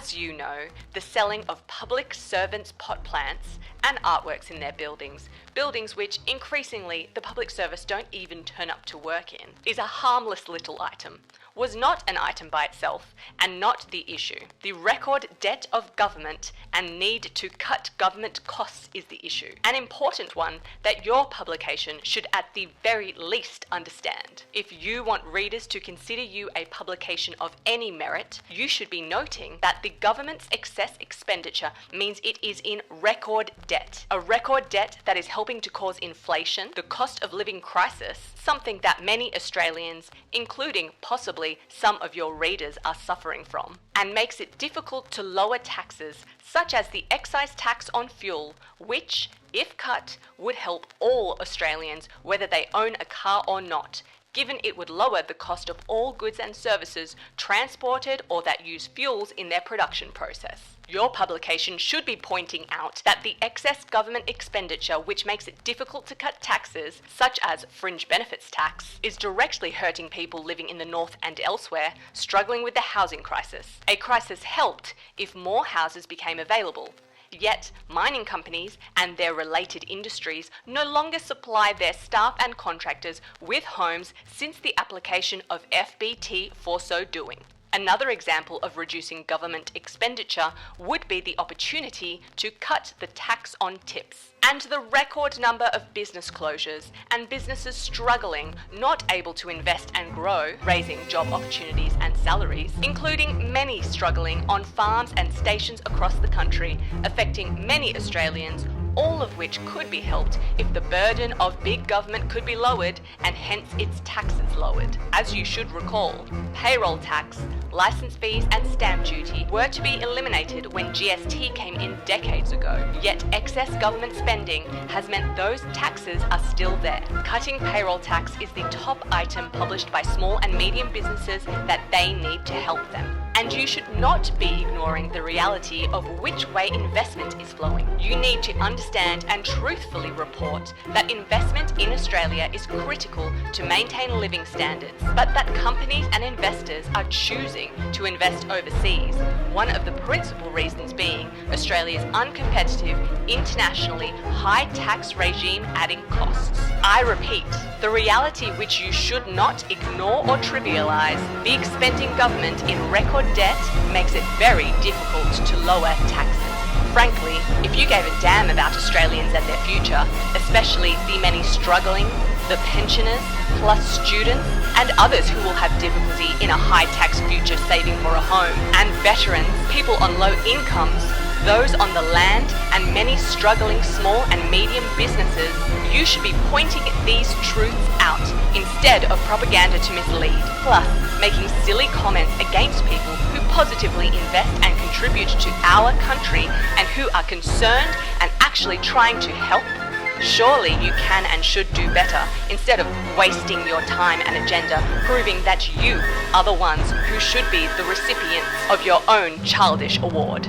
As you know, the selling of public servants' pot plants and artworks in their buildings which increasingly the public service don't even turn up to work in, is a harmless little item, was not an item by itself and not the issue. The record debt of government and need to cut government costs is the issue. An important one that your publication should at the very least understand. If you want readers to consider you a publication of any merit, you should be noting that the government's excess expenditure means it is in record debt. A record debt that is helping to cause inflation, the cost of living crisis, something that many Australians, including possibly some of your readers, are suffering from, and makes it difficult to lower taxes such as the excise tax on fuel, which, if cut, would help all Australians whether they own a car or not, given it would lower the cost of all goods and services transported or that use fuels in their production process. Your publication should be pointing out that the excess government expenditure which makes it difficult to cut taxes, such as fringe benefits tax, is directly hurting people living in the north and elsewhere, struggling with the housing crisis. A crisis helped if more houses became available. Yet, mining companies and their related industries no longer supply their staff and contractors with homes since the application of FBT for so doing. Another example of reducing government expenditure would be the opportunity to cut the tax on tips. And the record number of business closures and businesses struggling, not able to invest and grow, raising job opportunities and salaries, including many struggling on farms and stations across the country, affecting many Australians, all of which could be helped if the burden of big government could be lowered and hence its taxes lowered. As you should recall, payroll tax, license fees and stamp duty were to be eliminated when GST came in decades ago, yet excess government spending has meant those taxes are still there. Cutting payroll tax is the top item published by small and medium businesses that they need to help them. And you should not be ignoring the reality of which way investment is flowing. You need to understand and truthfully report that investment in Australia is critical to maintain living standards, but that companies and investors are choosing to invest overseas, one of the principal reasons being Australia's uncompetitive, internationally high tax regime adding costs. I repeat, the reality which you should not ignore or trivialise, big spending government in record debt makes it very difficult to lower taxes. Frankly, if you gave a damn about Australians and their future, especially the many struggling, the pensioners, plus students, and others who will have difficulty in a high-tax future saving for a home, and veterans, people on low incomes, those on the land, and many struggling small and medium businesses, you should be pointing these truths out instead of propaganda to mislead, plus making silly comments against people who positively invest and contribute to our country and who are concerned and actually trying to help. Surely you can and should do better instead of wasting your time and agenda proving that you are the ones who should be the recipients of your own childish award.